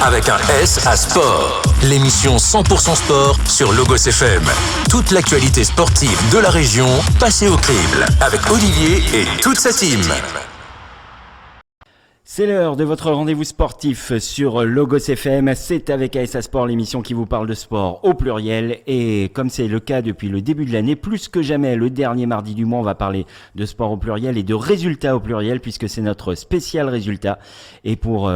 avec un S à sport. L'émission 100% sport sur Logos FM. Toute l'actualité sportive de la région passée au crible avec Olivier et toute sa team. C'est l'heure de votre rendez-vous sportif sur Logos FM. C'est avec ASA Sport, l'émission qui vous parle de sport au pluriel. Et comme c'est le cas depuis le début de l'année, plus que jamais, le dernier mardi du mois, on va parler de sport au pluriel et de résultats au pluriel, puisque c'est notre spécial résultat. Et pour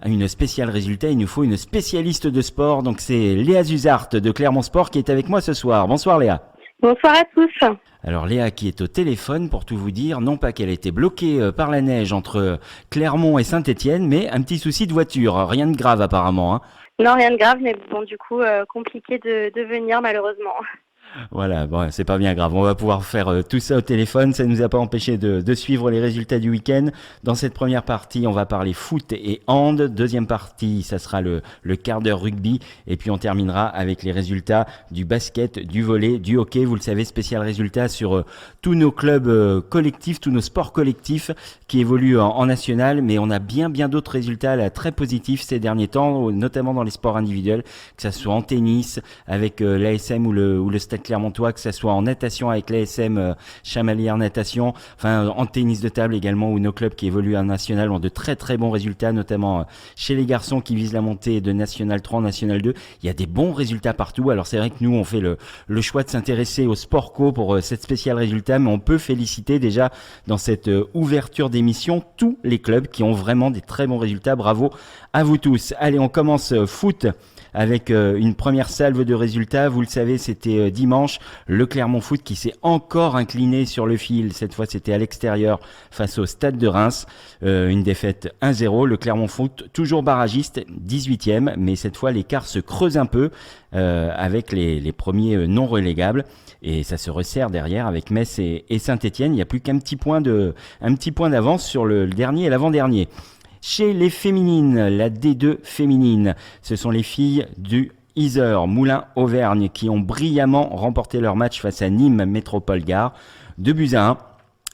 une spéciale résultat, il nous faut une spécialiste de sport. Donc c'est Léa Zuzart de Clermont Sport qui est avec moi ce soir. Bonsoir Léa. Bonsoir à tous. Alors Léa qui est au téléphone pour tout vous dire, non pas qu'elle ait été bloquée par la neige entre Clermont et Saint-Étienne, mais un petit souci de voiture, rien de grave apparemment. Non, rien de grave, mais bon, du coup, compliqué de venir malheureusement. Voilà, bon, c'est pas bien grave, on va pouvoir faire tout ça au téléphone, ça ne nous a pas empêché de suivre les résultats du week-end. Dans cette première partie, on va parler foot et hand, deuxième partie, ça sera le quart d'heure rugby, et puis on terminera avec les résultats du basket, du volley, du hockey, vous le savez, spécial résultat sur tous nos clubs collectifs, tous nos sports collectifs qui évoluent en national, mais on a bien d'autres résultats là, très positifs ces derniers temps, notamment dans les sports individuels, que ça soit en tennis, avec l'ASM ou le Stade Clermontois, que ça soit en natation avec l'ASM Chamalières Natation, enfin en tennis de table également, où nos clubs qui évoluent en national ont de très bons résultats, notamment chez les garçons qui visent la montée de National 3 en National 2. Il y a des bons résultats partout. Alors c'est vrai que nous on fait le choix de s'intéresser au sport co pour cette spéciale résultat, mais on peut féliciter déjà dans cette ouverture d'émission tous les clubs qui ont vraiment des très bons résultats. Bravo à vous tous. Allez, on commence foot avec une première salve de résultats. Vous le savez, c'était dimanche, le Clermont Foot qui s'est encore incliné sur le fil. Cette fois, c'était à l'extérieur face au Stade de Reims. Une défaite 1-0. Le Clermont Foot, toujours barragiste, 18e, mais cette fois, l'écart se creuse un peu avec les premiers non relégables. Et ça se resserre derrière avec Metz et Saint-Étienne. Il n'y a plus qu'un petit point d'avance sur le dernier et l'avant-dernier. Chez les féminines, la D2 féminine, ce sont les filles du Yser Moulins-Auvergne qui ont brillamment remporté leur match face à Nîmes Métropole Gare, 2-1.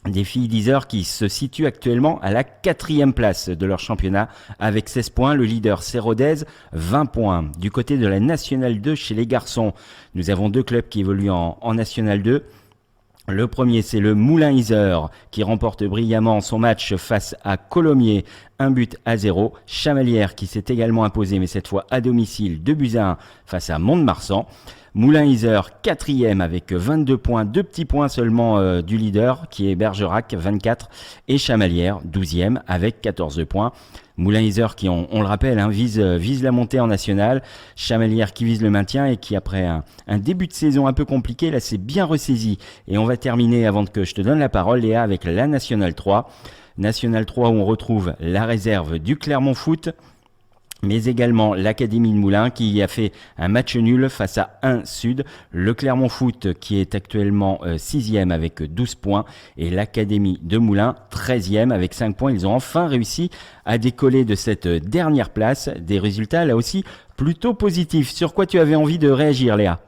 Des filles d'Yser qui se situent actuellement à la 4e place de leur championnat avec 16 points. Le leader c'est Rodez, 20 points. Du côté de la National 2 chez les garçons, nous avons deux clubs qui évoluent en National 2. Le premier, c'est le Moulins-Yser qui remporte brillamment son match face à Colomiers, 1-0. Chamalières qui s'est également imposé, mais cette fois à domicile, 2-1 face à Mont-de-Marsan. Moulins-Yser, 4e avec 22 points, 2 petits points seulement du leader qui est Bergerac, 24. Et Chamalières, 12e avec 14 points. Moulins-Yser qui, on le rappelle, vise la montée en nationale. Chamalières qui vise le maintien et qui, après un début de saison un peu compliqué, là s'est bien ressaisi. Et on va terminer, avant que je te donne la parole, Léa, avec la National 3. National 3 où on retrouve la réserve du Clermont Foot, mais également l'Académie de Moulins qui a fait un match nul face à 1 Sud. Le Clermont Foot qui est actuellement 6e avec 12 points et l'Académie de Moulins 13e avec 5 points. Ils ont enfin réussi à décoller de cette dernière place. Des résultats là aussi plutôt positifs. Sur quoi tu avais envie de réagir, Léa ?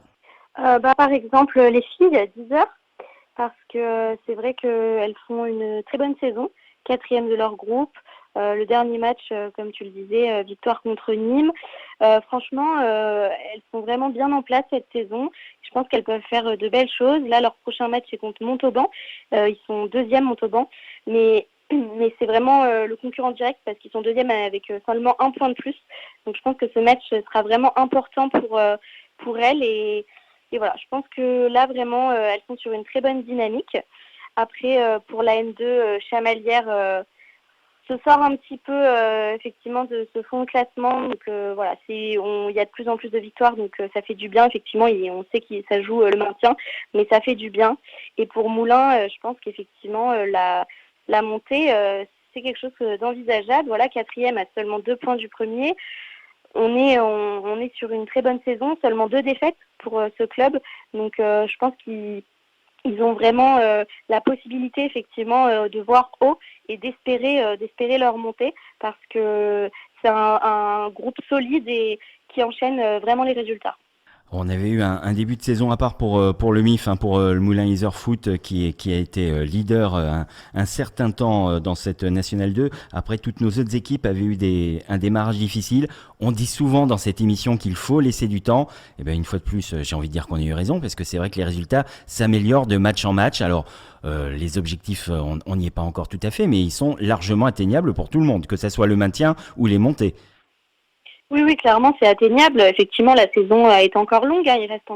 Par exemple, les filles d'Yser, parce que c'est vrai qu'elles font une très bonne saison, 4e de leur groupe. Le dernier match, comme tu le disais, victoire contre Nîmes. Franchement, elles sont vraiment bien en place cette saison. Je pense qu'elles peuvent faire de belles choses. Là, leur prochain match est contre Montauban. Ils sont 2e Montauban. Mais c'est vraiment le concurrent direct parce qu'ils sont 2e avec seulement 1 point de plus. Donc je pense que ce match sera vraiment important pour elles. Et voilà, je pense que là, vraiment, elles sont sur une très bonne dynamique. Après, pour la N2, Chamalières se sort un petit peu effectivement de ce fond de classement. Donc voilà, il y a de plus en plus de victoires, donc ça fait du bien effectivement. Et on sait que ça joue le maintien, mais ça fait du bien. Et pour Moulins, je pense qu'effectivement la montée, c'est quelque chose d'envisageable. Voilà, 4e à seulement 2 points du premier. On est sur une très bonne saison, seulement 2 défaites pour ce club. Donc je pense qu'ils ont vraiment la possibilité effectivement de voir haut et d'espérer leur montée parce que c'est un groupe solide et qui enchaîne vraiment les résultats. On avait eu début de saison à part pour le MIF, pour le Moulin Isère Foot qui a été leader un certain temps dans cette Nationale 2. Après, toutes nos autres équipes avaient eu un démarrage difficile. On dit souvent dans cette émission qu'il faut laisser du temps. Et bien une fois de plus, j'ai envie de dire qu'on a eu raison parce que c'est vrai que les résultats s'améliorent de match en match. Alors les objectifs, on n'y est pas encore tout à fait, mais ils sont largement atteignables pour tout le monde, que ce soit le maintien ou les montées. Oui, oui, clairement, c'est atteignable. Effectivement, la saison est encore longue, hein. Il reste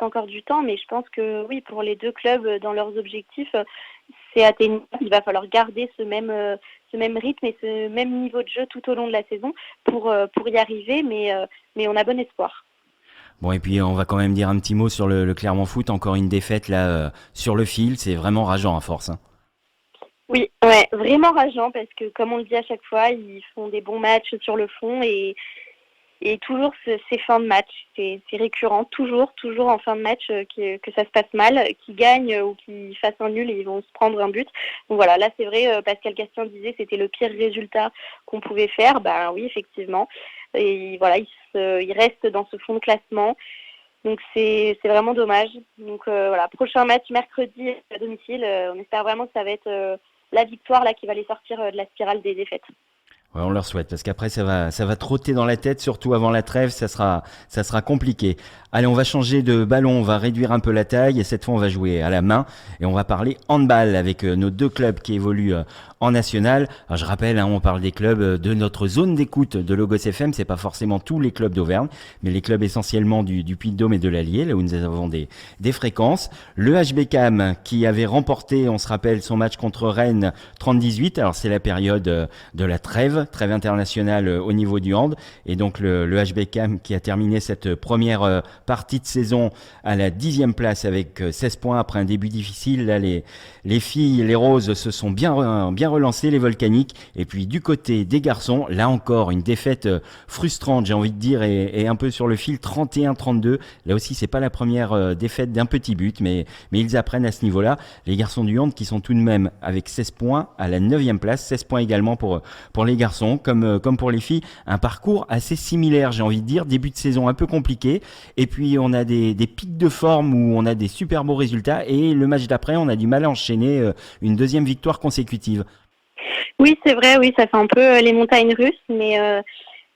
encore du temps, mais je pense que oui, pour les deux clubs, dans leurs objectifs, c'est atteignable. Il va falloir garder ce même rythme et ce même niveau de jeu tout au long de la saison pour y arriver, mais on a bon espoir. Bon, et puis on va quand même dire un petit mot sur le Clermont Foot. Encore une défaite là sur le fil, c'est vraiment rageant à force. Hein. Oui, ouais, vraiment rageant parce que comme on le dit à chaque fois, ils font des bons matchs sur le fond et toujours ces fins de match, c'est récurrent, toujours en fin de match que ça se passe mal, qu'ils gagnent ou qu'ils fassent un nul et ils vont se prendre un but. Donc voilà, là c'est vrai, Pascal Castien disait c'était le pire résultat qu'on pouvait faire. Ben oui, effectivement. Et voilà, ils restent dans ce fond de classement. Donc c'est vraiment dommage. Donc voilà, prochain match mercredi à domicile. On espère vraiment que ça va être la victoire là qui va les sortir de la spirale des défaites. Ouais, on leur souhaite parce qu'après ça va trotter dans la tête, surtout avant la trêve, ça sera compliqué. Allez, on va changer de ballon, on va réduire un peu la taille et cette fois on va jouer à la main et on va parler handball avec nos deux clubs qui évoluent en national. Alors, je rappelle, on parle des clubs de notre zone d'écoute de Logos FM, c'est pas forcément tous les clubs d'Auvergne, mais les clubs essentiellement du Puy-de-Dôme et de l'Allier, là où nous avons des fréquences. Le HBCAM qui avait remporté, on se rappelle, son match contre Rennes 30-18. Alors c'est la période de la trêve internationale au niveau du hand. Et donc le HBCAM qui a terminé cette première partie de saison à la 10e place avec 16 points après un début difficile. Là, les filles, les roses se sont bien relancées, les volcaniques. Et puis du côté des garçons, là encore, une défaite frustrante, j'ai envie de dire, et un peu sur le fil, 31-32. Là aussi, c'est pas la première défaite d'un petit but, mais ils apprennent à ce niveau-là. Les garçons du hand qui sont tout de même avec 16 points à la 9e place, 16 points également pour les garçons, comme pour les filles, un parcours assez similaire, j'ai envie de dire, début de saison un peu compliqué, et puis on a des pics de forme où on a des super beaux résultats, et le match d'après, on a du mal à enchaîner une deuxième victoire consécutive. Oui, c'est vrai, oui, ça fait un peu les montagnes russes, mais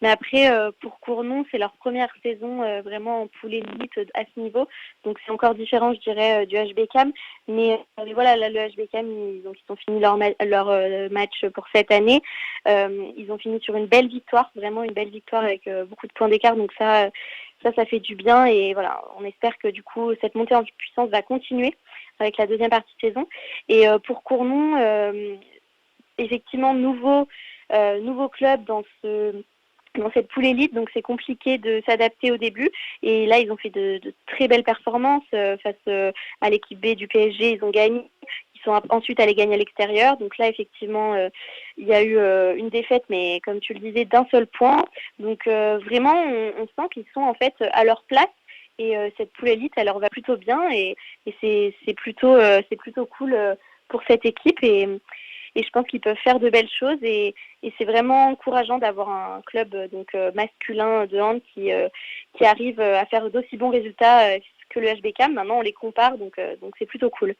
après, pour Cournon, c'est leur première saison vraiment en poule élite à ce niveau. Donc c'est encore différent, je dirais, du HBCAM. Mais voilà, là, le HBCAM, ils ont fini leur match pour cette année. Ils ont fini sur une belle victoire, vraiment une belle victoire avec beaucoup de points d'écart. Donc ça fait du bien. Et voilà, on espère que du coup, cette montée en puissance va continuer avec la deuxième partie de saison. Et pour Cournon, effectivement, nouveau club dans cette poule élite, donc c'est compliqué de s'adapter au début. Et là, ils ont fait de très belles performances face à l'équipe B du PSG. Ils ont gagné. Ils sont ensuite allés gagner à l'extérieur. Donc là, effectivement, il y a eu une défaite, mais comme tu le disais, d'un seul point. Donc vraiment, on sent qu'ils sont en fait à leur place. Et cette poule élite, elle leur va plutôt bien. Et c'est plutôt cool pour cette équipe. Et je pense qu'ils peuvent faire de belles choses et c'est vraiment encourageant d'avoir un club masculin de hand qui arrive à faire d'aussi bons résultats que le HBCAM. Maintenant, on les compare, donc c'est plutôt cool.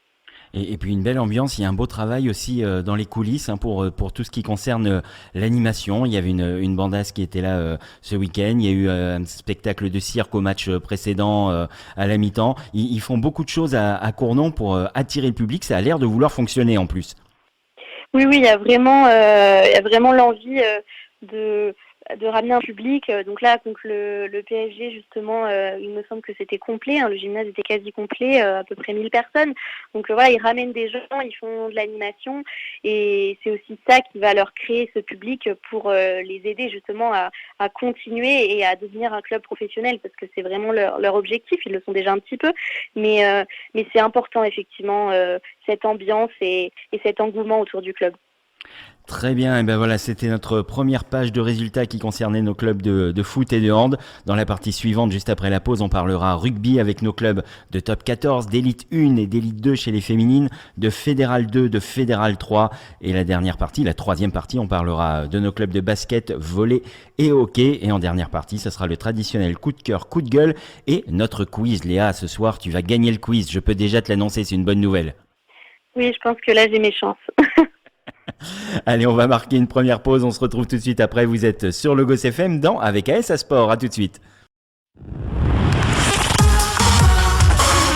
Et puis une belle ambiance, il y a un beau travail aussi dans les coulisses pour tout ce qui concerne l'animation. Il y avait une bandasse qui était là ce week-end, il y a eu un spectacle de cirque au match précédent à la mi-temps. Ils font beaucoup de choses à Cournon pour attirer le public, ça a l'air de vouloir fonctionner en plus. Oui, il y a vraiment l'envie de ramener un public. Donc là, contre le PSG, justement, il me semble que c'était complet. Le gymnase était quasi complet, à peu près 1000 personnes. Donc voilà, ils ramènent des gens, ils font de l'animation. Et c'est aussi ça qui va leur créer ce public pour les aider justement à continuer et à devenir un club professionnel. Parce que c'est vraiment leur objectif. Ils le sont déjà un petit peu. Mais c'est important, effectivement, cette ambiance et cet engouement autour du club. Très bien, et ben voilà, c'était notre première page de résultats qui concernait nos clubs de foot et de hand. Dans la partie suivante, juste après la pause, on parlera rugby avec nos clubs de top 14, d'élite 1 et d'élite 2 chez les féminines, de fédéral 2, de fédéral 3. Et la dernière partie, la troisième partie, on parlera de nos clubs de basket, volley et hockey. Et en dernière partie, ce sera le traditionnel coup de cœur, coup de gueule et notre quiz. Léa, ce soir, tu vas gagner le quiz. Je peux déjà te l'annoncer, c'est une bonne nouvelle. Oui, je pense que là, j'ai mes chances. Allez, on va marquer une première pause. On se retrouve tout de suite après. Vous êtes sur Logos FM dans Avec AS à Sport. À tout de suite.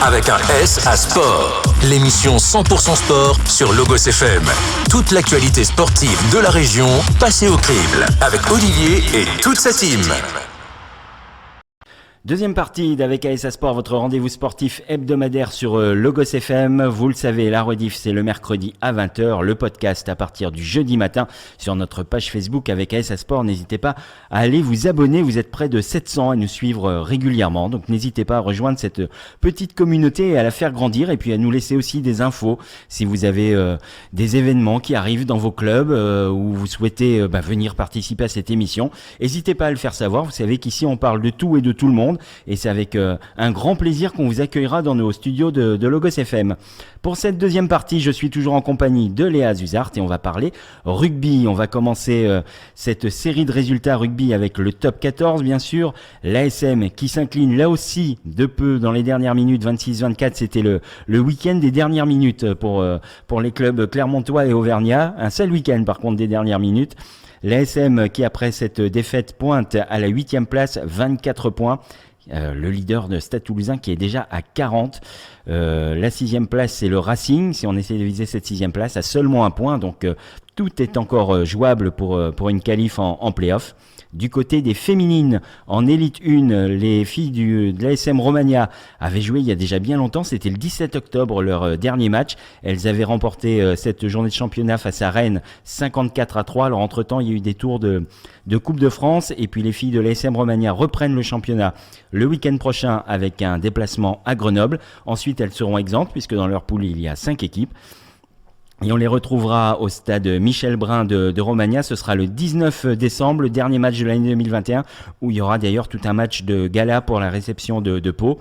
Avec un S à Sport, l'émission 100% sport sur Logos FM. Toute l'actualité sportive de la région passée au crible avec Olivier et toute sa team. Deuxième partie d'Avec AS Sport, votre rendez-vous sportif hebdomadaire sur Logos FM. Vous le savez, la rediff, c'est le mercredi à 20h. Le podcast à partir du jeudi matin sur notre page Facebook Avec AS Sport. N'hésitez pas à aller vous abonner. Vous êtes près de 700 à nous suivre régulièrement. Donc n'hésitez pas à rejoindre cette petite communauté et à la faire grandir. Et puis à nous laisser aussi des infos si vous avez des événements qui arrivent dans vos clubs ou vous souhaitez venir participer à cette émission. N'hésitez pas à le faire savoir. Vous savez qu'ici on parle de tout et de tout le monde. Et c'est avec un grand plaisir qu'on vous accueillera dans nos studios de Logos FM. Pour cette deuxième partie, je suis toujours en compagnie de Léa Zuzart et on va parler rugby. On va commencer cette série de résultats rugby avec le top 14, bien sûr. L'ASM qui s'incline là aussi de peu dans les dernières minutes, 26-24. C'était le week-end des dernières minutes pour les clubs clermontois et auvergnats. Un seul week-end par contre des dernières minutes. L'ASM qui après cette défaite pointe à la 8e place, 24 points. Le leader de Stade Toulousain qui est déjà à 40. La 6e place, c'est le Racing. Si on essaie de viser cette 6e place, à seulement un point. Donc tout est encore jouable pour une qualif en play-off. Du côté des féminines, en élite 1, les filles de l'ASM Romagna avaient joué il y a déjà bien longtemps. C'était le 17 octobre, leur dernier match. Elles avaient remporté cette journée de championnat face à Rennes, 54-3. Alors entre-temps, il y a eu des tours de Coupe de France. Et puis les filles de l'ASM Romagna reprennent le championnat le week-end prochain avec un déplacement à Grenoble. Ensuite, elles seront exemptes puisque dans leur poule, il y a 5 équipes. Et on les retrouvera au stade Michel Brun de Romagna. Ce sera le 19 décembre, le dernier match de l'année 2021, où il y aura d'ailleurs tout un match de gala pour la réception de Pau.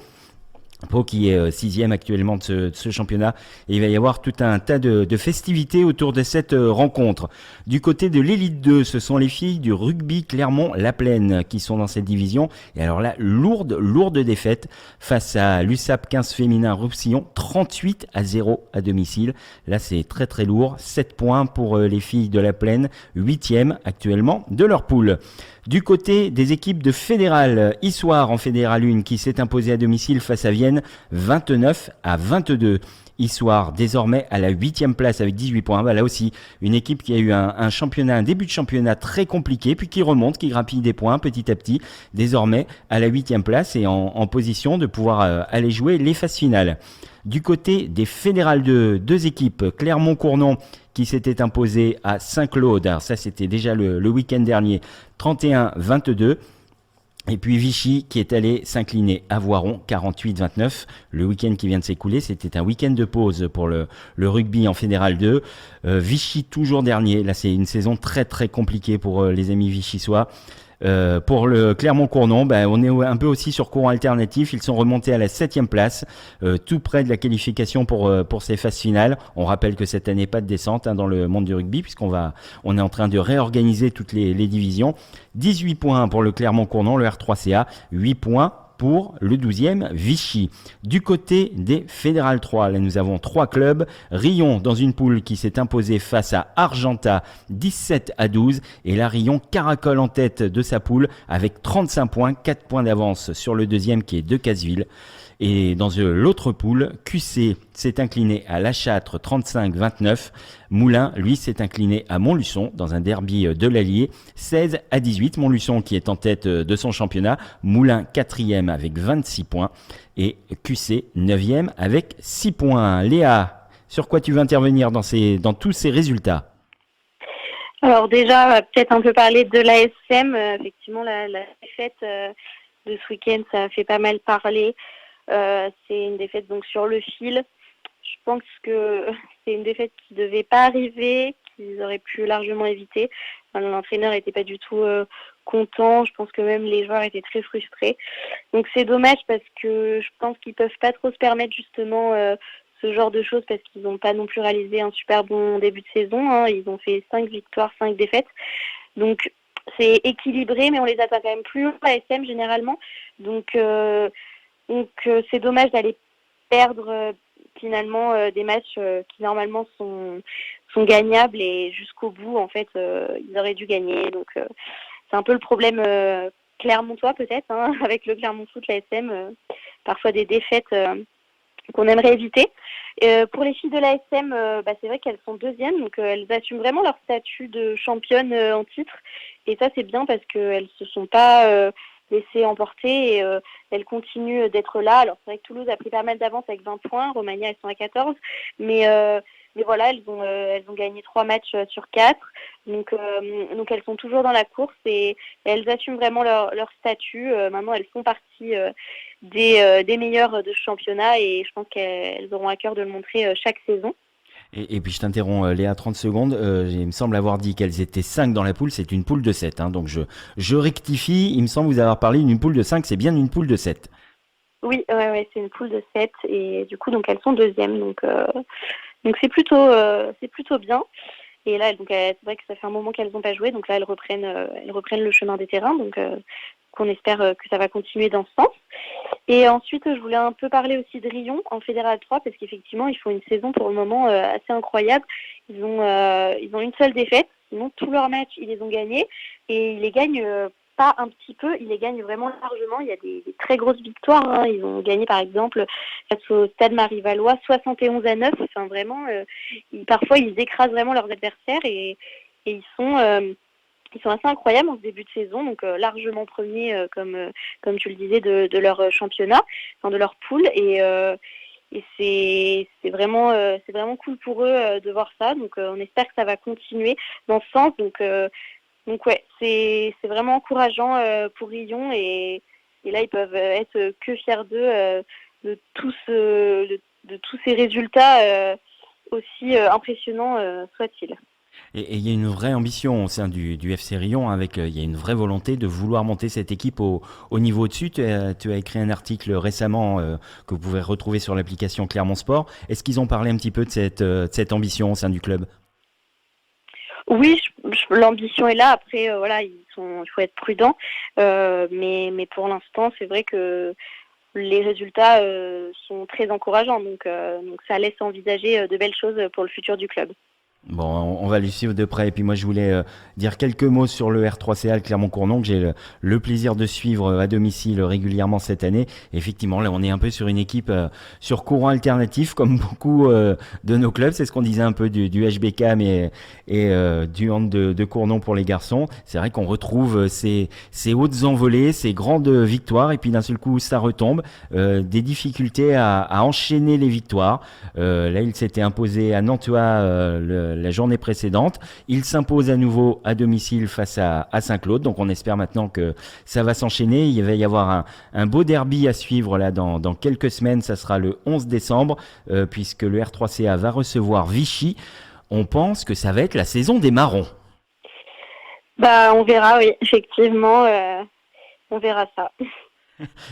Pau qui est 6e actuellement de ce championnat. Et il va y avoir tout un tas de festivités autour de cette rencontre. Du côté de l'élite 2, ce sont les filles du rugby Clermont-La Plaine qui sont dans cette division. Et alors là, lourde défaite face à l'USAP 15 féminin Roussillon, 38-0 à domicile. Là, c'est très très lourd. 7 points pour les filles de La Plaine, 8e actuellement de leur poule. Du côté des équipes de Fédéral, Issoire en Fédéral 1 qui s'est imposé à domicile face à Vienne, 29-22. Issoire désormais à la 8e place avec 18 points. Là aussi, une équipe qui a eu un début de championnat très compliqué, puis qui remonte, qui grappille des points petit à petit, désormais à la 8e place et en position de pouvoir aller jouer les phases finales. Du côté des Fédérales 2, deux équipes, Clermont-Cournon qui s'était imposé à Saint-Claude, alors ça c'était déjà le week-end dernier, 31-22. Et puis Vichy qui est allé s'incliner à Voiron, 48-29. Le week-end qui vient de s'écouler, c'était un week-end de pause pour le rugby en Fédéral 2. Vichy toujours dernier. Là, c'est une saison très très compliquée pour les amis vichysois. Pour le Clermont-Cournon, on est un peu aussi sur courant alternatif. Ils sont remontés à la 7e place, tout près de la qualification pour ces phases finales. On rappelle que cette année, pas de descente dans le monde du rugby, puisqu'on est en train de réorganiser toutes les divisions. 18 points pour le Clermont-Cournon, le R3CA, 8 points pour le 12e Vichy. Du côté des Fédéral 3, là nous avons 3 clubs. Rion dans une poule qui s'est imposée face à Argentat 17-12 et là Rion caracole en tête de sa poule avec 35 points, 4 points d'avance sur le deuxième qui est Decazeville. Et dans l'autre poule, QC s'est incliné à La Châtre 35-29. Moulins, lui, s'est incliné à Montluçon dans un derby de l'Allier 16-18. Montluçon qui est en tête de son championnat. Moulins 4e avec 26 points. Et QC 9e avec 6 points. Léa, sur quoi tu veux intervenir dans tous ces résultats ? Alors déjà, peut-être un peu parler de l'ASM. Effectivement, la défaite de ce week-end, ça a fait pas mal parler. C'est une défaite donc sur le fil. Je pense que c'est une défaite qui ne devait pas arriver, qu'ils auraient pu largement éviter. Enfin, l'entraîneur n'était pas du tout content. Je pense que même les joueurs étaient très frustrés. Donc c'est dommage parce que je pense qu'ils peuvent pas trop se permettre justement ce genre de choses parce qu'ils n'ont pas non plus réalisé un super bon début de saison. Hein. Ils ont fait 5 victoires, 5 défaites. Donc c'est équilibré, mais on les atteint quand même plus haut à SM généralement. Donc c'est dommage d'aller perdre finalement des matchs qui normalement sont gagnables et jusqu'au bout en fait ils auraient dû gagner. Donc c'est un peu le problème clermontois peut-être hein, avec le Clermont Foot, la SM, parfois des défaites qu'on aimerait éviter. Pour les filles de la SM, c'est vrai qu'elles sont deuxièmes, donc elles assument vraiment leur statut de championne en titre. Et ça, c'est bien parce qu'elles ne se sont pas laissées emporter et elles continuent d'être là. Alors, c'est vrai que Toulouse a pris pas mal d'avance avec 20 points. Romagna, elles sont à 14. Mais voilà, elles ont gagné 3 matchs sur 4. Donc elles sont toujours dans la course et elles assument vraiment leur statut. Maintenant, elles font partie des meilleures de ce championnat et je pense qu'elles auront à cœur de le montrer chaque saison. Et puis je t'interromps Léa 30 secondes, il me semble avoir dit qu'elles étaient 5 dans la poule, c'est une poule de 7, hein, donc je rectifie, il me semble vous avoir parlé d'une poule de 5, c'est bien une poule de 7. Oui, ouais, c'est une poule de 7 et du coup donc elles sont deuxièmes, donc c'est plutôt bien. Et là donc c'est vrai que ça fait un moment qu'elles n'ont pas joué, donc là elles reprennent le chemin des terrains, donc qu'on espère que ça va continuer dans ce sens. Et ensuite, je voulais un peu parler aussi de Rion en Fédéral 3 parce qu'effectivement, ils font une saison pour le moment assez incroyable. Ils ont une seule défaite, sinon tous leurs matchs, ils les ont gagnés et ils les gagnent pas un petit peu, ils les gagnent vraiment largement. Il y a des très grosses victoires. Hein. Ils ont gagné par exemple face au Stade Marie-Valois 71-9. Enfin vraiment, parfois ils écrasent vraiment leurs adversaires et ils sont assez incroyables en ce début de saison, donc largement premiers, comme tu le disais, de leur championnat, enfin de leur poule, et c'est vraiment cool pour eux de voir ça. Donc on espère que ça va continuer dans ce sens. Donc ouais, c'est vraiment encourageant pour Rion et là ils peuvent être que fiers d'eux de tous ces résultats aussi impressionnants soient-ils. Et il y a une vraie ambition au sein du FC Rion, avec il y a une vraie volonté de vouloir monter cette équipe au niveau au-dessus. Tu as écrit un article récemment que vous pouvez retrouver sur l'application Clermont Sport. Est-ce qu'ils ont parlé un petit peu de cette ambition au sein du club ? Oui, l'ambition est là. Après, voilà, il faut être prudent. Mais pour l'instant, c'est vrai que les résultats sont très encourageants. Donc ça laisse envisager de belles choses pour le futur du club. Bon, on va lui suivre de près. Et puis moi, je voulais dire quelques mots sur le R3CA, le Clermont-Cournon, que j'ai le plaisir de suivre à domicile régulièrement cette année. Effectivement, là, on est un peu sur une équipe sur courant alternatif, comme beaucoup de nos clubs. C'est ce qu'on disait un peu du HBK, mais et du hand de Cournon pour les garçons. C'est vrai qu'on retrouve ces hautes envolées, ces grandes victoires, et puis d'un seul coup, ça retombe. Des difficultés à enchaîner les victoires. Là, il s'était imposé à Nantua la journée précédente. Il s'impose à nouveau à domicile face à Saint-Claude. Donc on espère maintenant que ça va s'enchaîner. Il va y avoir un beau derby à suivre là dans quelques semaines. Ça sera le 11 décembre puisque le R3CA va recevoir Vichy. On pense que ça va être la saison des marrons. On verra, oui, effectivement. On verra ça.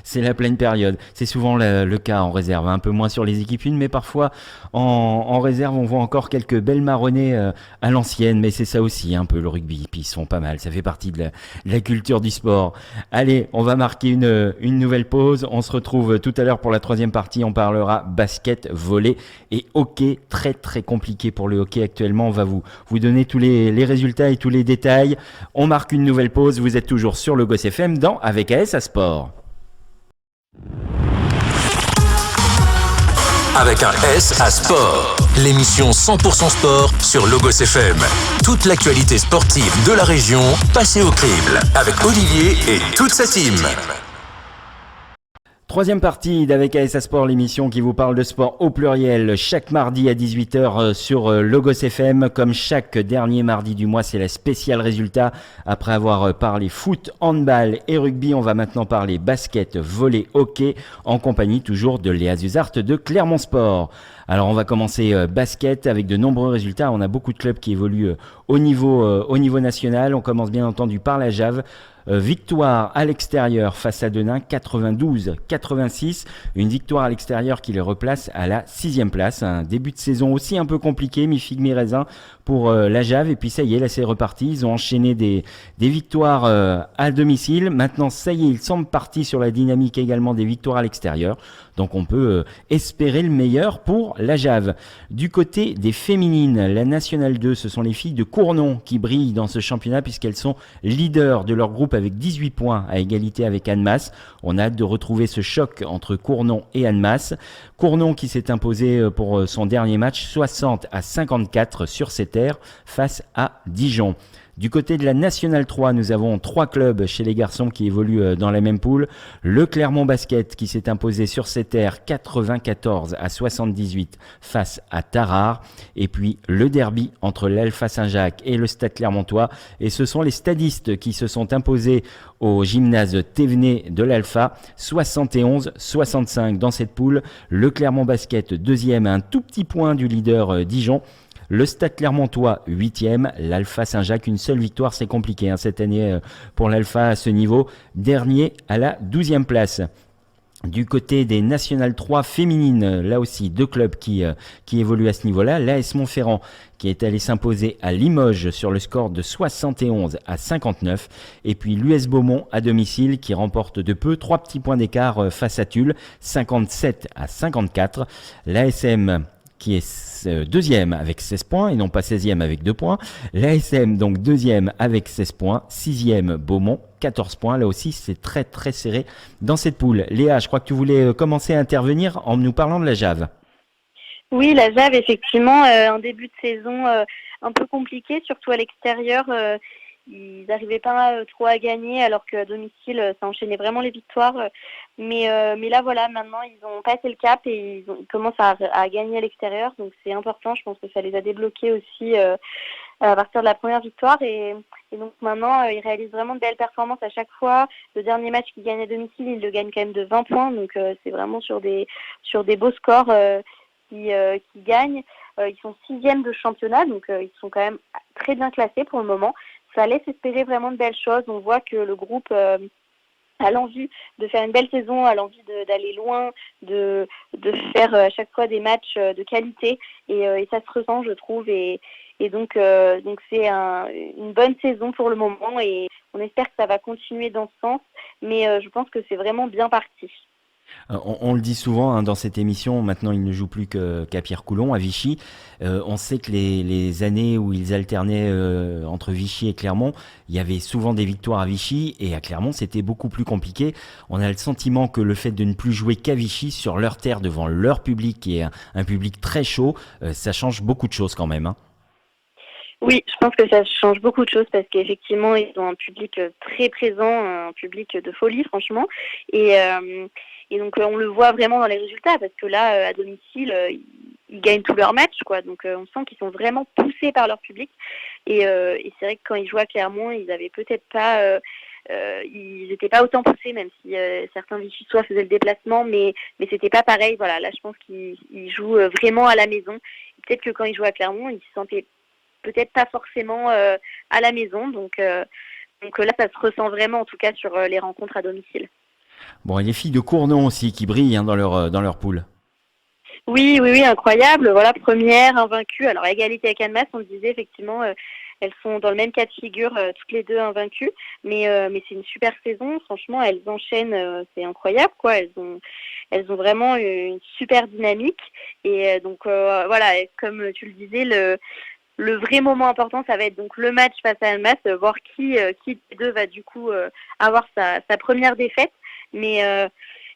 C'est la pleine période. C'est souvent le cas en réserve, un peu moins sur les équipes 1, mais parfois en réserve, on voit encore quelques belles marronnées à l'ancienne, mais c'est ça aussi un peu le rugby, puis ils se font pas mal, ça fait partie de la culture du sport. Allez, on va marquer une nouvelle pause, on se retrouve tout à l'heure pour la troisième partie, on parlera basket, volley et hockey, très très compliqué pour le hockey actuellement, on va vous donner tous les résultats et tous les détails. On marque une nouvelle pause, vous êtes toujours sur Logos FM dans Avec AS à Sport. Avec un S à Sport, l'émission 100% sport sur Logos FM. Toute l'actualité sportive de la région passée au crible avec Olivier et toute sa team. Troisième partie d'Avec AS Sport, l'émission qui vous parle de sport au pluriel chaque mardi à 18h sur Logos FM. Comme chaque dernier mardi du mois, c'est la spéciale résultat. Après avoir parlé foot, handball et rugby, on va maintenant parler basket, volley, hockey en compagnie toujours de Léa Zuzart de Clermont Sport. Alors on va commencer basket avec de nombreux résultats. On a beaucoup de clubs qui évoluent au niveau national. On commence bien entendu par la Jave. Victoire à l'extérieur face à Denain, 92-86. Une victoire à l'extérieur qui les replace à la 6e place. Un début de saison aussi un peu compliqué, mi-figue, mi-raisin pour la Jave. Et puis ça y est, là c'est reparti. Ils ont enchaîné des victoires à domicile. Maintenant, ça y est, ils semblent partis sur la dynamique également des victoires à l'extérieur. Donc on peut espérer le meilleur pour la Jave. Du côté des féminines, la Nationale 2, ce sont les filles de Cournon qui brillent dans ce championnat puisqu'elles sont leaders de leur groupe avec 18 points à égalité avec Annemasse. On a hâte de retrouver ce choc entre Cournon et Annemasse. Cournon qui s'est imposé pour son dernier match 60-54 sur ses terres face à Dijon. Du côté de la Nationale 3, nous avons 3 clubs chez les garçons qui évoluent dans la même poule. Le Clermont Basket qui s'est imposé sur ses terres 94-78 face à Tarare. Et puis le derby entre l'Alpha Saint-Jacques et le Stade Clermontois. Et ce sont les stadistes qui se sont imposés au gymnase Thévenet de l'Alpha, 71-65 dans cette poule. Le Clermont Basket, deuxième à un tout petit point du leader Dijon. Le Stade Clermontois, 8e. L'Alpha Saint-Jacques, une seule victoire, c'est compliqué cette année pour l'Alpha à ce niveau. Dernier à la 12e place. Du côté des Nationales 3 féminines, là aussi 2 clubs qui évoluent à ce niveau-là. L'AS Montferrand qui est allé s'imposer à Limoges sur le score de 71-59. Et puis l'US Beaumont à domicile qui remporte de peu 3 petits points d'écart face à Tulle, 57-54. L'ASM qui est deuxième avec 16 points et non pas 16e avec 2 points. L'ASM donc deuxième avec 16 points, 6e Beaumont, 14 points. Là aussi, c'est très très serré dans cette poule. Léa, je crois que tu voulais commencer à intervenir en nous parlant de la Jave. Oui, la Jave, effectivement, un début de saison un peu compliqué, surtout à l'extérieur. Ils n'arrivaient pas trop à gagner alors qu'à domicile, ça enchaînait vraiment les victoires. Mais là, voilà, maintenant, ils ont passé le cap et ils commencent à gagner à l'extérieur. Donc, c'est important. Je pense que ça les a débloqués aussi à partir de la première victoire. Et donc, maintenant, ils réalisent vraiment de belles performances à chaque fois. Le dernier match qu'ils gagnent à domicile, ils le gagnent quand même de 20 points. Donc, c'est vraiment sur des beaux scores qui gagnent. Ils sont 6e de championnat. Donc, ils sont quand même très bien classés pour le moment. Ça laisse espérer vraiment de belles choses. On voit que le groupe a l'envie de faire une belle saison, a l'envie d'aller loin, de faire à chaque fois des matchs de qualité et ça se ressent, je trouve. Et donc c'est une bonne saison pour le moment et on espère que ça va continuer dans ce sens. Mais je pense que c'est vraiment bien parti. On le dit souvent dans cette émission, maintenant ils ne jouent plus qu'à Pierre-Coulon, à Vichy. On sait que les années où ils alternaient entre Vichy et Clermont, il y avait souvent des victoires à Vichy et à Clermont c'était beaucoup plus compliqué. On a le sentiment que le fait de ne plus jouer qu'à Vichy sur leur terre devant leur public qui est un public très chaud, ça change beaucoup de choses quand même. Oui, je pense que ça change beaucoup de choses parce qu'effectivement, ils ont un public très présent, un public de folie, franchement. Et donc, on le voit vraiment dans les résultats parce que là, à domicile, ils gagnent tous leurs matchs, quoi. Donc, on sent qu'ils sont vraiment poussés par leur public. Et c'est vrai que quand ils jouaient à Clermont, ils avaient peut-être pas... ils n'étaient pas autant poussés, même si certains Vichysois faisaient le déplacement, mais c'était pas pareil. Voilà, là, je pense qu'ils jouent vraiment à la maison. Peut-être que quand ils jouaient à Clermont, ils se sentaient peut-être pas forcément à la maison. Donc là, ça se ressent vraiment, en tout cas, sur les rencontres à domicile. Bon, et les filles de Cournon aussi qui brillent dans leur poule. Oui, incroyable. Voilà, première, invaincue. Alors, à égalité avec Annemasse, on le disait, effectivement, elles sont dans le même cas de figure, toutes les deux invaincues. Mais c'est une super saison. Franchement, elles enchaînent, c'est incroyable, quoi. Elles ont vraiment une super dynamique. Et donc, voilà, comme tu le disais, le vrai moment important, ça va être donc le match face à Annemasse, voir qui des deux va du coup avoir sa première défaite. Mais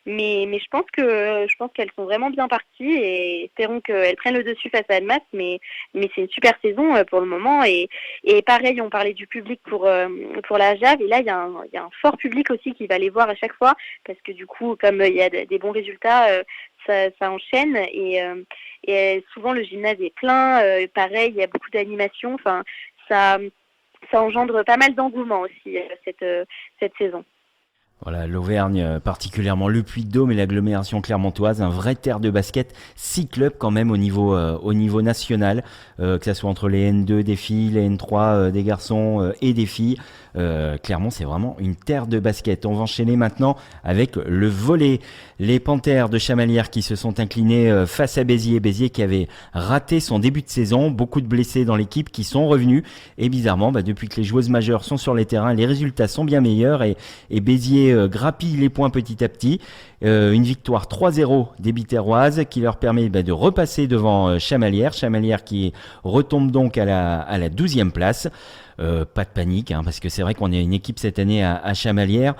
je pense qu'elles sont vraiment bien parties et espérons qu'elles prennent le dessus face à Annemasse. Mais c'est une super saison pour le moment et pareil, on parlait du public pour la Jave et là il y a un fort public aussi qui va les voir à chaque fois parce que du coup comme il y a des bons résultats, ça enchaîne et souvent le gymnase est plein. Pareil, il y a beaucoup d'animation. Enfin, ça engendre pas mal d'engouement aussi cette saison. Voilà, l'Auvergne, particulièrement le Puy-de-Dôme et l'agglomération clermontoise, un vrai terre de basket, 6 clubs quand même au niveau national, que ce soit entre les N2 des filles, les N3 des garçons et des filles. Clermont, c'est vraiment une terre de basket. On va enchaîner maintenant avec le volley. Les Panthères de Chamalières qui se sont inclinés face à Béziers. Béziers qui avait raté son début de saison, beaucoup de blessés dans l'équipe qui sont revenus. Et bizarrement, depuis que les joueuses majeures sont sur les terrains, les résultats sont bien meilleurs et Béziers grappille les points petit à petit. Une victoire 3-0 des Biterroises qui leur permet de repasser devant Chamalières. Chamalières qui retombe donc à la 12e place. Pas de panique, parce que c'est vrai qu'on est une équipe cette année à Chamalières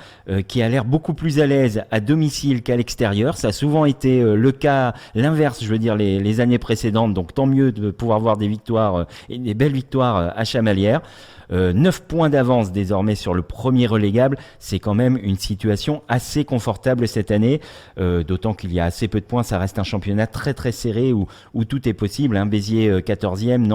qui a l'air beaucoup plus à l'aise à domicile qu'à l'extérieur. Ça a souvent été le cas, l'inverse, je veux dire, les années précédentes. Donc tant mieux de pouvoir voir des victoires et des belles victoires à Chamalières. 9 points d'avance désormais sur le premier relégable, c'est quand même une situation assez confortable cette année, d'autant qu'il y a assez peu de points, ça reste un championnat très très serré où tout est possible. Béziers 14e,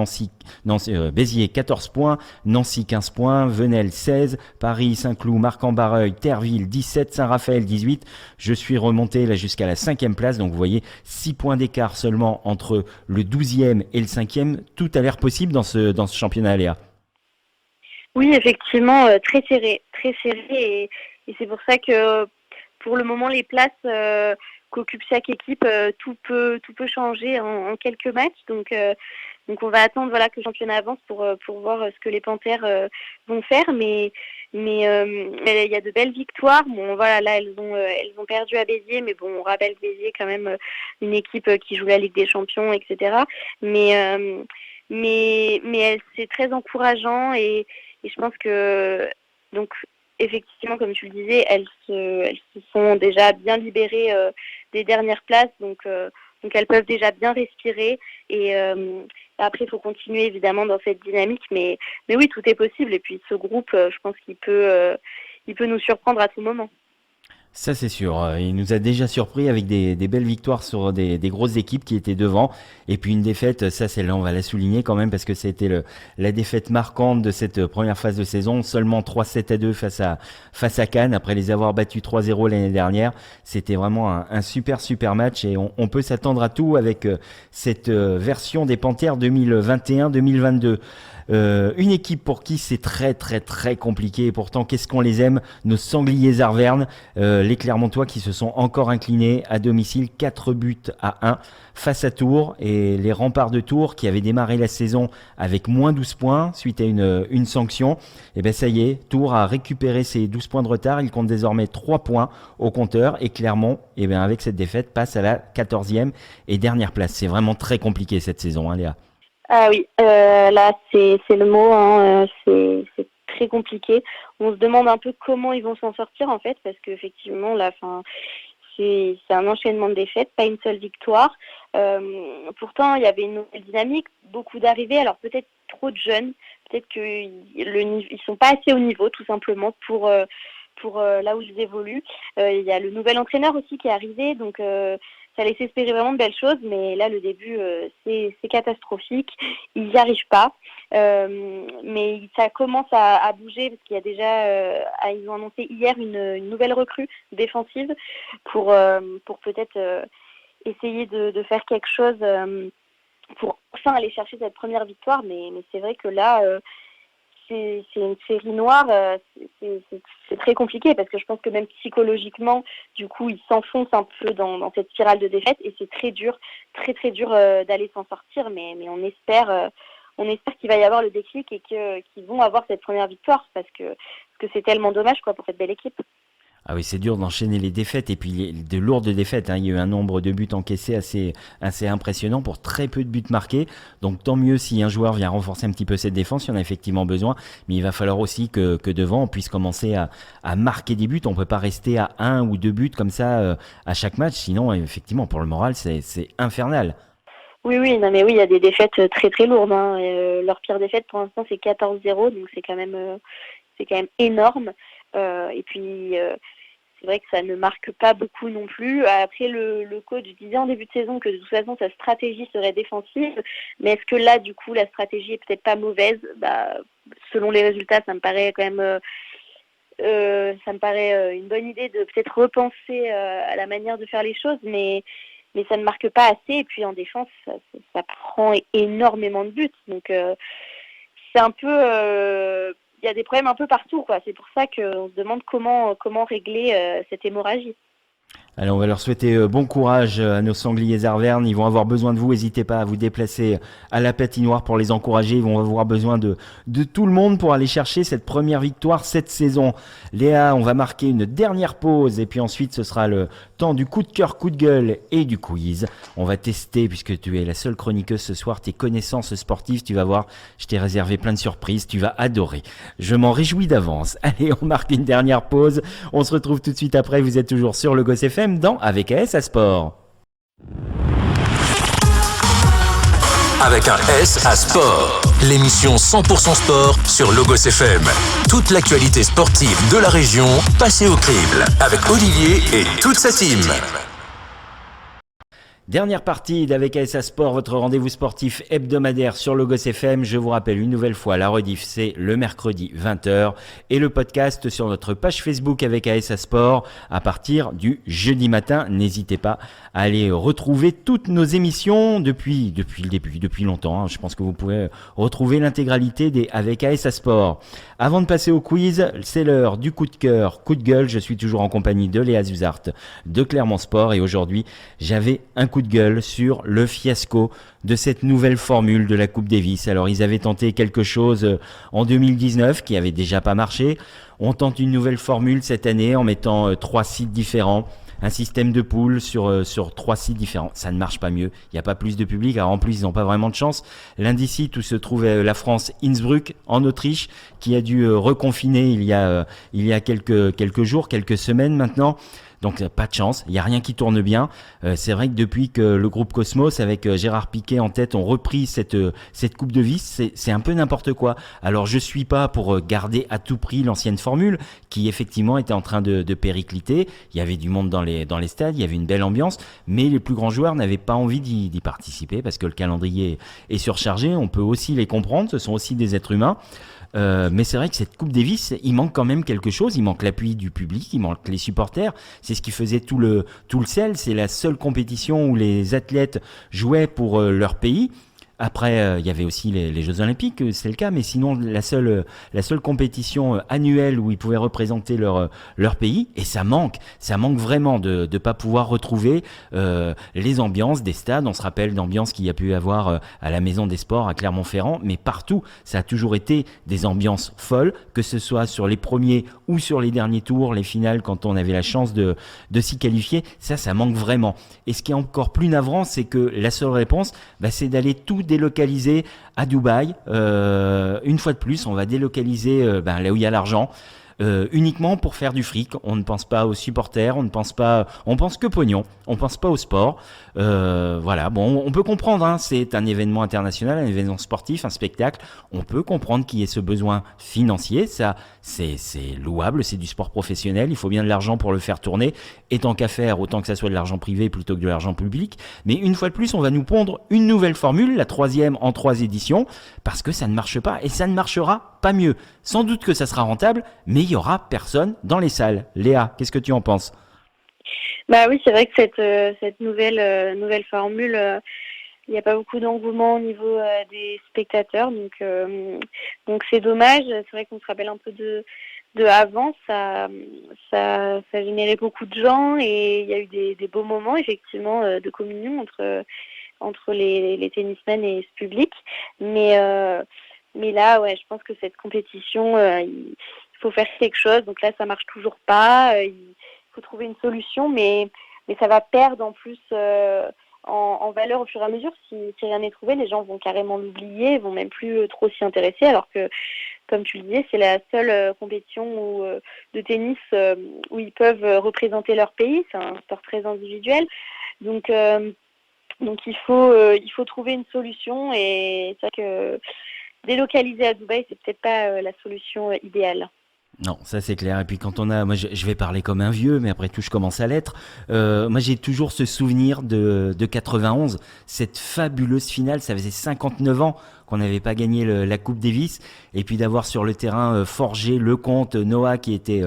Béziers 14 points, Nancy 15 points, Venelle 16, Paris, Saint-Cloud, Marc-en-Barreuil, Terreville 17, Saint-Raphaël 18. Je suis remonté là jusqu'à la 5e place, donc vous voyez 6 points d'écart seulement entre le 12e et le 5e. Tout a l'air possible dans ce championnat, Léa. Oui, effectivement, très serré, et c'est pour ça que pour le moment, les places qu'occupe chaque équipe, tout peut changer en quelques matchs. Donc on va attendre que le championnat avance pour voir ce que les Panthères vont faire. Mais il y a de belles victoires. Bon, voilà, là elles ont perdu à Béziers, mais bon, on rappelle Béziers quand même une équipe qui joue la Ligue des Champions, etc. Mais c'est très encourageant et je pense que, donc, effectivement, comme tu le disais, elles se sont déjà bien libérées des dernières places, donc elles peuvent déjà bien respirer. Et après, il faut continuer évidemment dans cette dynamique, mais oui, tout est possible. Et puis ce groupe, je pense qu'il peut nous surprendre à tout moment. Ça c'est sûr, il nous a déjà surpris avec des belles victoires sur des grosses équipes qui étaient devant, et puis une défaite, ça celle-là on va la souligner quand même parce que c'était la défaite marquante de cette première phase de saison, seulement 3-7-2 face à Cannes, après les avoir battus 3-0 l'année dernière. C'était vraiment un super match et on peut s'attendre à tout avec cette version des Panthères 2021-2022. Une équipe pour qui c'est très compliqué, et pourtant qu'est-ce qu'on les aime, nos sangliers arvernes, les Clermontois qui se sont encore inclinés à domicile 4 buts à 1 face à Tours, et les Remparts de Tours qui avaient démarré la saison avec moins 12 points suite à une sanction. Et ben ça y est, Tours a récupéré ses 12 points de retard, il compte désormais 3 points au compteur, et Clermont, et ben avec cette défaite, passe à la 14e et dernière place. C'est vraiment très compliqué cette saison, Léa. Ah oui, là c'est le mot, c'est très compliqué. On se demande un peu comment ils vont s'en sortir en fait, parce qu'effectivement là, c'est un enchaînement de défaites, pas une seule victoire. Pourtant il y avait une nouvelle dynamique, beaucoup d'arrivées, alors peut-être trop de jeunes, peut-être qu'ils sont pas assez au niveau tout simplement pour là où ils évoluent. Il y a le nouvel entraîneur aussi qui est arrivé, donc ça laisse espérer vraiment de belles choses, mais là le début c'est catastrophique, ils n'y arrivent pas, mais ça commence à bouger parce qu'il y a déjà ils ont annoncé hier une nouvelle recrue défensive pour peut-être essayer de faire quelque chose pour enfin aller chercher cette première victoire, mais c'est vrai que là c'est une série noire, c'est très compliqué parce que je pense que même psychologiquement, du coup, ils s'enfoncent un peu dans cette spirale de défaite et c'est très dur d'aller s'en sortir. Mais on espère qu'il va y avoir le déclic et qu'ils vont avoir cette première victoire parce que c'est tellement dommage pour cette belle équipe. Ah oui, c'est dur d'enchaîner les défaites et puis de lourdes défaites. Il y a eu un nombre de buts encaissés assez impressionnant pour très peu de buts marqués. Donc tant mieux si un joueur vient renforcer un petit peu cette défense, il y en a effectivement besoin. Mais il va falloir aussi que devant on puisse commencer à marquer des buts. On peut pas rester à 1 ou 2 buts comme ça à chaque match. Sinon, effectivement, pour le moral, c'est infernal. Oui, non mais oui, il y a des défaites très lourdes. Leur pire défaite pour l'instant c'est 14-0, donc c'est quand même énorme. Et puis c'est vrai que ça ne marque pas beaucoup non plus. Après, le coach disait en début de saison que de toute façon, sa stratégie serait défensive. Mais est-ce que là, du coup, la stratégie est peut-être pas mauvaise ? Selon les résultats, ça me paraît quand même ça me paraît une bonne idée de peut-être repenser à la manière de faire les choses, mais ça ne marque pas assez. Et puis en défense, ça prend énormément de buts. Donc c'est un peu, il y a des problèmes un peu partout, quoi. C'est pour ça qu'on se demande comment régler cette hémorragie. Alors on va leur souhaiter bon courage à nos sangliers arvernes, ils vont avoir besoin de vous, n'hésitez pas à vous déplacer à la patinoire pour les encourager, ils vont avoir besoin de tout le monde pour aller chercher cette première victoire cette saison. Léa, on va marquer une dernière pause et puis ensuite ce sera le temps du coup de cœur, coup de gueule et du quiz. On va tester, puisque tu es la seule chroniqueuse ce soir, tes connaissances sportives, tu vas voir, je t'ai réservé plein de surprises, tu vas adorer. Je m'en réjouis d'avance. Allez, on marque une dernière pause, on se retrouve tout de suite après, vous êtes toujours sur Logos FM dans Avec AS à Sport. Avec un S à Sport, l'émission 100% sport sur Logos FM. Toute l'actualité sportive de la région passée au crible avec Olivier et toute sa team. Dernière partie d'Avec ASA Sport, votre rendez-vous sportif hebdomadaire sur Logos FM. Je vous rappelle une nouvelle fois, la rediff c'est le mercredi 20h et le podcast sur notre page Facebook avec ASA Sport à partir du jeudi matin. N'hésitez pas à aller retrouver toutes nos émissions depuis le début, depuis longtemps. Je pense que vous pouvez retrouver l'intégralité des Avec ASA Sport. Avant de passer au quiz, c'est l'heure du coup de cœur, coup de gueule. Je suis toujours en compagnie de Léa Zuzart de Clermont Sport et aujourd'hui, j'avais un coup de gueule sur le fiasco de cette nouvelle formule de la Coupe Davis. Alors ils avaient tenté quelque chose en 2019 qui avait déjà pas marché. On tente une nouvelle formule cette année en mettant 3 sites différents. Un système de poules sur 3 sites différents. Ça ne marche pas mieux. Il n'y a pas plus de public. Alors en plus, ils n'ont pas vraiment de chance. L'un des sites où se trouvait la France, Innsbruck, en Autriche, qui a dû reconfiner il y a quelques jours, quelques semaines maintenant. Donc pas de chance, il n'y a rien qui tourne bien. C'est vrai que depuis que le groupe Cosmos avec Gérard Piquet en tête ont repris cette Coupe de Vis, c'est un peu n'importe quoi. Alors je suis pas pour garder à tout prix l'ancienne formule qui effectivement était en train de péricliter. Il y avait du monde dans les stades, il y avait une belle ambiance, mais les plus grands joueurs n'avaient pas envie d'y participer parce que le calendrier est surchargé. On peut aussi les comprendre, ce sont aussi des êtres humains. Mais c'est vrai que cette Coupe Davis, il manque quand même quelque chose. Il manque l'appui du public, il manque les supporters. C'est ce qui faisait tout le sel. C'est la seule compétition où les athlètes jouaient pour leur pays. Après, il y avait aussi les Jeux Olympiques, c'est le cas, mais sinon la seule compétition annuelle où ils pouvaient représenter leur pays, et ça manque vraiment de pas pouvoir retrouver les ambiances des stades. On se rappelle d'ambiances qu'il y a pu avoir à la Maison des Sports à Clermont-Ferrand, mais partout, ça a toujours été des ambiances folles, que ce soit sur les premiers ou sur les derniers tours, les finales quand on avait la chance de s'y qualifier. Ça manque vraiment. Et ce qui est encore plus navrant, c'est que la seule réponse, c'est d'aller tout délocaliser à Dubaï. Une fois de plus, on va délocaliser là où il y a l'argent. Uniquement pour faire du fric. On ne pense pas aux supporters, on pense que pognon, on pense pas au sport. Voilà, bon, on peut comprendre, hein, c'est un événement international, un événement sportif, un spectacle. On peut comprendre qu'il y ait ce besoin financier, ça, c'est louable, c'est du sport professionnel, il faut bien de l'argent pour le faire tourner. Et tant qu'à faire, autant que ça soit de l'argent privé plutôt que de l'argent public. Mais une fois de plus, on va nous pondre une nouvelle formule, la 3e en 3 éditions, parce que ça ne marche pas et ça ne marchera pas mieux. Sans doute que ça sera rentable, mais il y aura personne dans les salles. Léa, qu'est-ce que tu en penses ? Oui, c'est vrai que cette nouvelle formule, il n'y a pas beaucoup d'engouement au niveau des spectateurs, donc c'est dommage. C'est vrai qu'on se rappelle un peu de avant, ça générait beaucoup de gens et il y a eu des beaux moments effectivement de communion entre les tennismen et ce public, mais là, ouais, je pense que cette compétition, il faut faire quelque chose. Donc là, ça marche toujours pas. Il faut trouver une solution, mais ça va perdre en plus en valeur au fur et à mesure. Si rien n'est trouvé, les gens vont carrément l'oublier, vont même plus trop s'y intéresser. Alors que, comme tu le disais, c'est la seule compétition de tennis où ils peuvent représenter leur pays. C'est un sport très individuel. Donc il faut trouver une solution, et c'est vrai que délocaliser à Dubaï, c'est peut-être pas la solution idéale. Non, ça c'est clair. Et puis quand moi je vais parler comme un vieux, mais après tout je commence à l'être. Moi j'ai toujours ce souvenir de 91, cette fabuleuse finale. Ça faisait 59 ans qu'on n'avait pas gagné la Coupe Davis, et puis d'avoir sur le terrain Forger, Lecomte, Noah qui était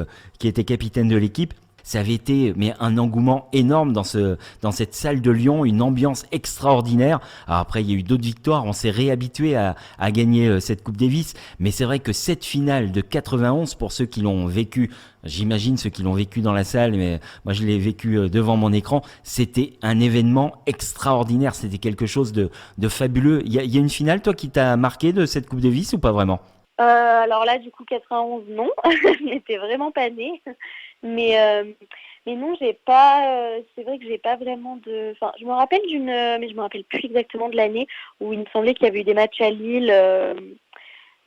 capitaine de l'équipe. Ça avait été mais un engouement énorme dans cette salle de Lyon, une ambiance extraordinaire. Alors après, il y a eu d'autres victoires, on s'est réhabitué à gagner cette Coupe Davis, mais c'est vrai que cette finale de 91, pour ceux qui l'ont vécu, j'imagine ceux qui l'ont vécu dans la salle, mais moi je l'ai vécu devant mon écran, c'était un événement extraordinaire, c'était quelque chose de fabuleux. Il y a une finale, toi, qui t'a marqué de cette Coupe Davis ou pas vraiment? Alors là, du coup, 91, non. Je n'étais vraiment pas née. Mais, euh, mais non, j'ai pas. C'est vrai que j'ai pas vraiment de. Enfin, je me rappelle mais je me rappelle plus exactement de l'année où il me semblait qu'il y avait eu des matchs à Lille.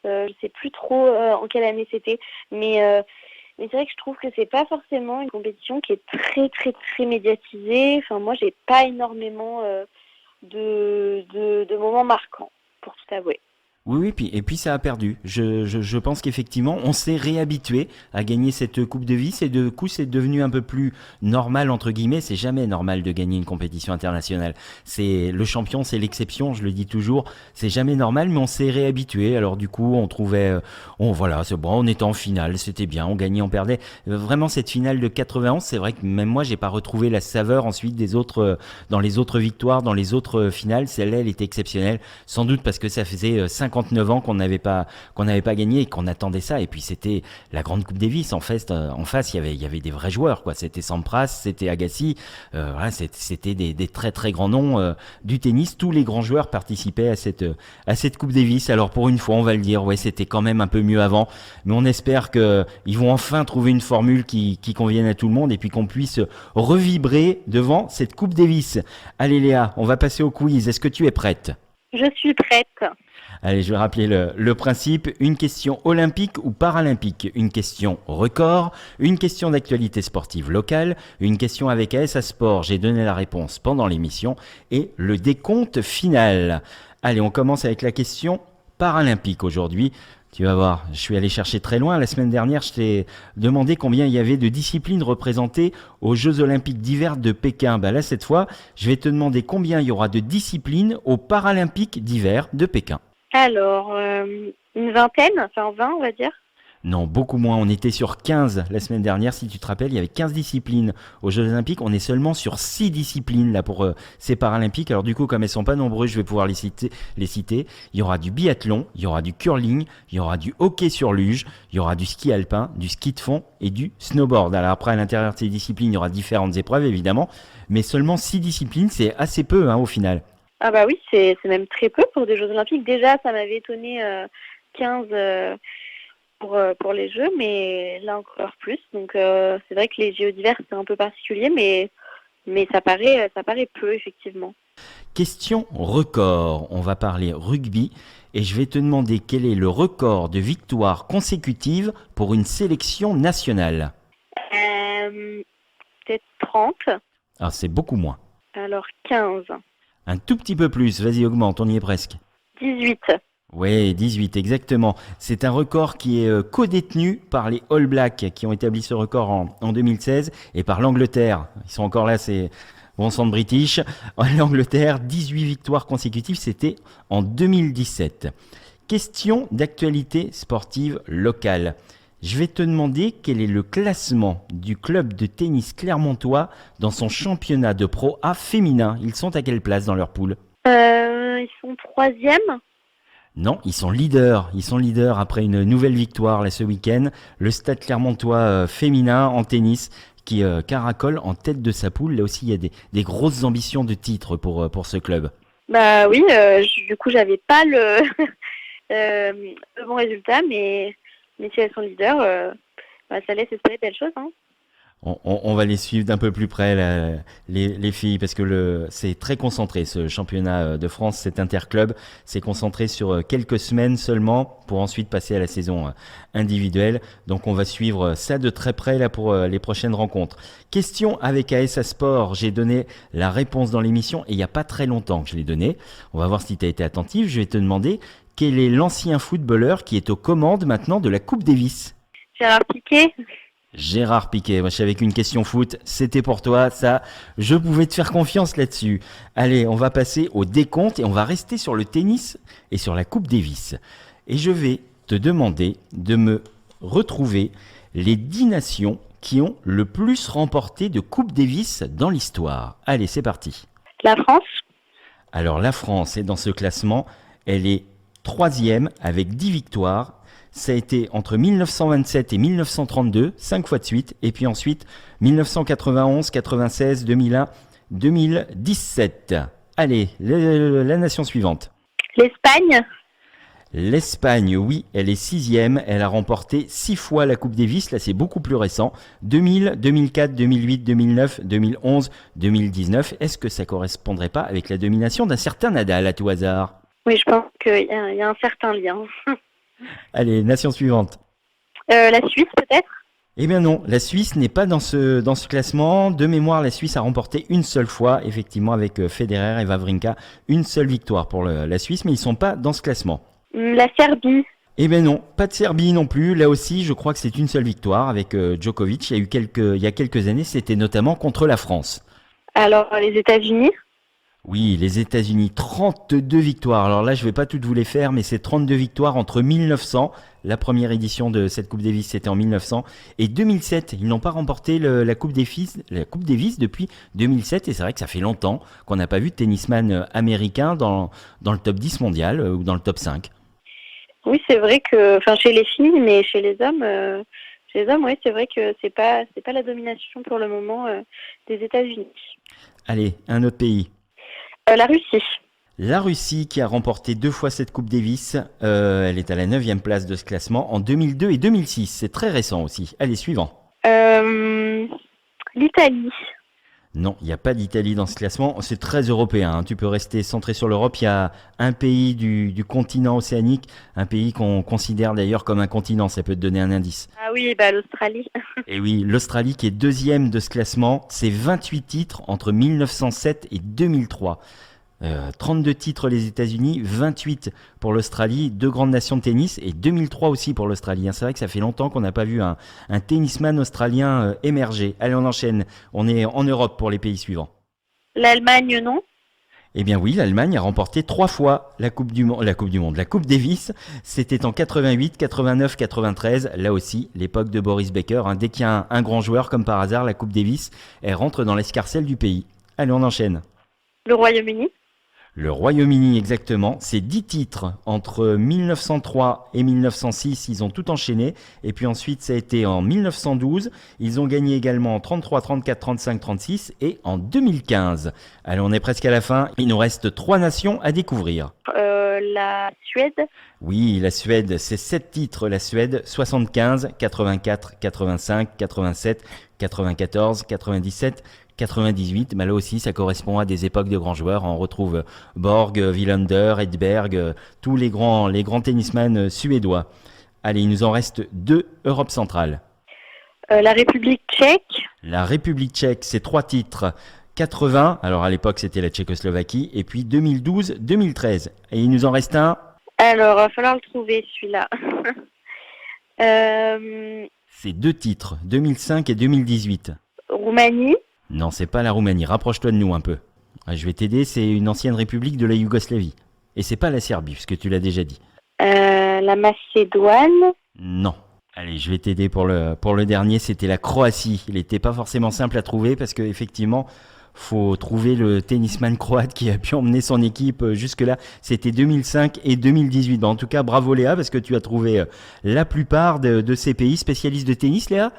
Je sais plus trop en quelle année c'était. Mais c'est vrai que je trouve que c'est pas forcément une compétition qui est très très très médiatisée. Enfin, moi, j'ai pas énormément de moments marquants, pour tout avouer. Oui, et puis ça a perdu. Je pense qu'effectivement, on s'est réhabitué à gagner cette Coupe de Davis et de coup, c'est devenu un peu plus normal, entre guillemets. C'est jamais normal de gagner une compétition internationale. C'est le champion, c'est l'exception, je le dis toujours. C'est jamais normal, mais on s'est réhabitué. Alors du coup, on trouvait, voilà, c'est bon, on était en finale, c'était bien, on gagnait, on perdait. Vraiment, cette finale de 91, c'est vrai que même moi, j'ai pas retrouvé la saveur ensuite des autres, dans les autres victoires, dans les autres finales. Celle-là, elle était exceptionnelle. Sans doute parce que ça faisait 59 ans qu'on n'avait pas gagné et qu'on attendait ça. Et puis c'était la grande Coupe Davis. En face, il y avait des vrais joueurs, quoi. C'était Sampras, c'était Agassi. Voilà, c'était des très très grands noms du tennis. Tous les grands joueurs participaient à cette Coupe Davis. Alors pour une fois, on va le dire, ouais, c'était quand même un peu mieux avant. Mais on espère que ils vont enfin trouver une formule qui convienne à tout le monde et puis qu'on puisse revibrer devant cette Coupe Davis. Allez Léa, on va passer au quiz. Est-ce que tu es prête? Je suis prête. Allez, je vais rappeler le principe. Une question olympique ou paralympique, une question record, une question d'actualité sportive locale, une question avec ASA Sport, j'ai donné la réponse pendant l'émission, et le décompte final. Allez, on commence avec la question paralympique aujourd'hui. Tu vas voir, je suis allé chercher très loin. La semaine dernière, je t'ai demandé combien il y avait de disciplines représentées aux Jeux Olympiques d'hiver de Pékin. Là, cette fois, je vais te demander combien il y aura de disciplines aux Paralympiques d'hiver de Pékin. Alors, une vingtaine, enfin 20, on va dire. Non, beaucoup moins. On était sur 15 la semaine dernière, si tu te rappelles. Il y avait 15 disciplines aux Jeux Olympiques. On est seulement sur 6 disciplines là pour ces Paralympiques. Alors du coup, comme elles sont pas nombreuses, je vais pouvoir les citer. Il y aura du biathlon, il y aura du curling, il y aura du hockey sur luge, il y aura du ski alpin, du ski de fond et du snowboard. Alors après, à l'intérieur de ces disciplines, il y aura différentes épreuves évidemment, mais seulement 6 disciplines, c'est assez peu au final. Ah bah oui, c'est même très peu pour des Jeux Olympiques. Déjà, ça m'avait étonné 15 pour les Jeux, mais là encore plus. Donc c'est vrai que les Jeux d'hiver, c'est un peu particulier, mais ça paraît peu, effectivement. Question record. On va parler rugby et je vais te demander quel est le record de victoires consécutives pour une sélection nationale. Peut-être 30. Alors c'est beaucoup moins. Alors 15. Un tout petit peu plus, vas-y augmente, on y est presque. 18. Oui, 18 exactement. C'est un record qui est co-détenu par les All Blacks qui ont établi ce record en 2016 et par l'Angleterre. Ils sont encore là, c'est bon sang de British. L'Angleterre, 18 victoires consécutives, c'était en 2017. Question d'actualité sportive locale. Je vais te demander quel est le classement du club de tennis clermontois dans son championnat de Pro A féminin. Ils sont à quelle place dans leur poule? Ils sont 3e. Non, ils sont leaders. Ils sont leaders après une nouvelle victoire là, ce week-end. Le Stade Clermontois féminin en tennis qui caracole en tête de sa poule. Là aussi, il y a des grosses ambitions de titre pour ce club. Bah oui, du coup, j'avais pas le bon résultat, mais si elles sont leaders, ça laisse espérer de belles choses. On va les suivre d'un peu plus près, là, les filles, parce que c'est très concentré, ce championnat de France, cet interclub. C'est concentré sur quelques semaines seulement pour ensuite passer à la saison individuelle. Donc on va suivre ça de très près là pour les prochaines rencontres. Question avec ASA Sport. J'ai donné la réponse dans l'émission et il n'y a pas très longtemps que je l'ai donnée. On va voir si tu as été attentif. Je vais te demander quel est l'ancien footballeur qui est aux commandes maintenant de la Coupe Davis. Gérard Piqué. Gérard Piquet, moi je savais qu'une question foot, c'était pour toi, ça, je pouvais te faire confiance là-dessus. Allez, on va passer au décompte et on va rester sur le tennis et sur la Coupe Davis. Et je vais te demander de me retrouver les 10 nations qui ont le plus remporté de Coupe Davis dans l'histoire. Allez, c'est parti. La France. Alors la France est dans ce classement, elle est 3e avec 10 victoires. Ça a été entre 1927 et 1932, 5 fois de suite, et puis ensuite 1991, 96, 2001, 2017. Allez, la nation suivante. L'Espagne. L'Espagne, oui, elle est 6e, elle a remporté 6 fois la Coupe Davis, là c'est beaucoup plus récent, 2000, 2004, 2008, 2009, 2011, 2019. Est-ce que ça correspondrait pas avec la domination d'un certain Nadal à tout hasard? Oui, je pense qu'il y a un certain lien. Allez, nation suivante. La Suisse, peut-être? Eh bien non, la Suisse n'est pas dans ce classement. De mémoire, la Suisse a remporté une seule fois, effectivement, avec Federer et Wawrinka, une seule victoire pour la Suisse, mais ils sont pas dans ce classement. La Serbie. Eh bien non, pas de Serbie non plus. Là aussi, je crois que c'est une seule victoire avec Djokovic. Il y a quelques années, c'était notamment contre la France. Alors, les États-Unis? Oui, les États-Unis, 32 victoires. Alors là, je vais pas toutes vous les faire, mais c'est 32 victoires entre 1900, la première édition de cette Coupe Davis, c'était en 1900, et 2007. Ils n'ont pas remporté la Coupe Davis depuis 2007, et c'est vrai que ça fait longtemps qu'on n'a pas vu de tennisman américain dans le top 10 mondial ou dans le top 5. Oui, c'est vrai que, chez les filles, mais chez les hommes, oui, c'est vrai que c'est pas la domination pour le moment des États-Unis. Allez, un autre pays. La Russie. La Russie qui a remporté 2 fois cette Coupe Davis, elle est à la 9e place de ce classement en 2002 et 2006. C'est très récent aussi. Allez, suivant. L'Italie. Non, il n'y a pas d'Italie dans ce classement. C'est très européen, hein. Tu peux rester centré sur l'Europe. Il y a un pays du continent océanique, un pays qu'on considère d'ailleurs comme un continent. Ça peut te donner un indice. Ah oui, l'Australie. Et oui, l'Australie qui est 2e de ce classement. C'est 28 titres entre 1907 et 2003. 32 titres les États-Unis, 28 pour l'Australie, 2 grandes nations de tennis, et 2003 aussi pour l'Australie. C'est vrai que ça fait longtemps qu'on n'a pas vu un tennisman australien émerger. Allez, on enchaîne. On est en Europe pour les pays suivants. L'Allemagne, non? Eh bien oui, l'Allemagne a remporté 3 fois la Coupe Davis. C'était en 88, 89, 93. Là aussi, l'époque de Boris Becker. Dès qu'il y a un grand joueur, comme par hasard, la Coupe Davis, elle rentre dans l'escarcelle du pays. Allez, on enchaîne. Le Royaume-Uni. Le Royaume-Uni, exactement. C'est 10 titres entre 1903 et 1906. Ils ont tout enchaîné. Et puis ensuite, ça a été en 1912. Ils ont gagné également en 33, 34, 35, 36 et en 2015. Allez, on est presque à la fin. Il nous reste 3 nations à découvrir. La Suède. Oui, la Suède, c'est 7 titres. La Suède, 75, 84, 85, 87, 94, 97, 98, mais là aussi ça correspond à des époques de grands joueurs. On retrouve Borg, Wilander, Edberg, tous les grands tennisman suédois. Allez, il nous en reste 2, Europe centrale. La République tchèque. La République tchèque, c'est 3 titres. 80, alors à l'époque c'était la Tchécoslovaquie, et puis 2012, 2013. Et il nous en reste un. Alors, il va falloir le trouver celui-là. C'est 2 titres, 2005 et 2018. Roumanie. Non, c'est pas la Roumanie. Rapproche-toi de nous un peu. Je vais t'aider, c'est une ancienne république de la Yougoslavie. Et c'est pas la Serbie, puisque tu l'as déjà dit. La Macédoine. Non. Allez, je vais t'aider pour le dernier, c'était la Croatie. Il n'était pas forcément simple à trouver parce qu'effectivement, faut trouver le tennisman croate qui a pu emmener son équipe jusque-là. C'était 2005 et 2018. En tout cas, bravo Léa, parce que tu as trouvé la plupart de ces pays. Spécialistes de tennis, Léa ?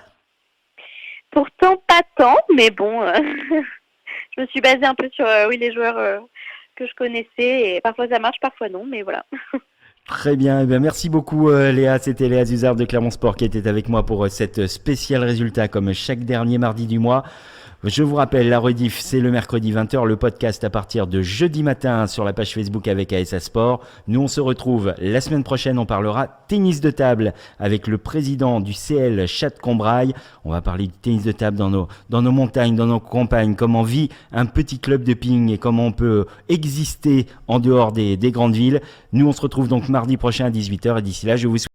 Pourtant pas tant, mais bon, je me suis basée un peu sur les joueurs que je connaissais, et parfois ça marche, parfois non, mais voilà. Très bien, eh bien merci beaucoup Léa, c'était Léa Zuzard de Clermont Sport qui était avec moi pour cette spéciale résultat comme chaque dernier mardi du mois. Je vous rappelle, la rediff, c'est le mercredi 20h, le podcast à partir de jeudi matin sur la page Facebook avec ASA Sport. Nous, on se retrouve la semaine prochaine, on parlera tennis de table avec le président du CL Châtes-Combrailles. On va parler du tennis de table dans nos montagnes, dans nos campagnes, comment vit un petit club de ping et comment on peut exister en dehors des grandes villes. Nous, on se retrouve donc mardi prochain à 18h et d'ici là, je vous souhaite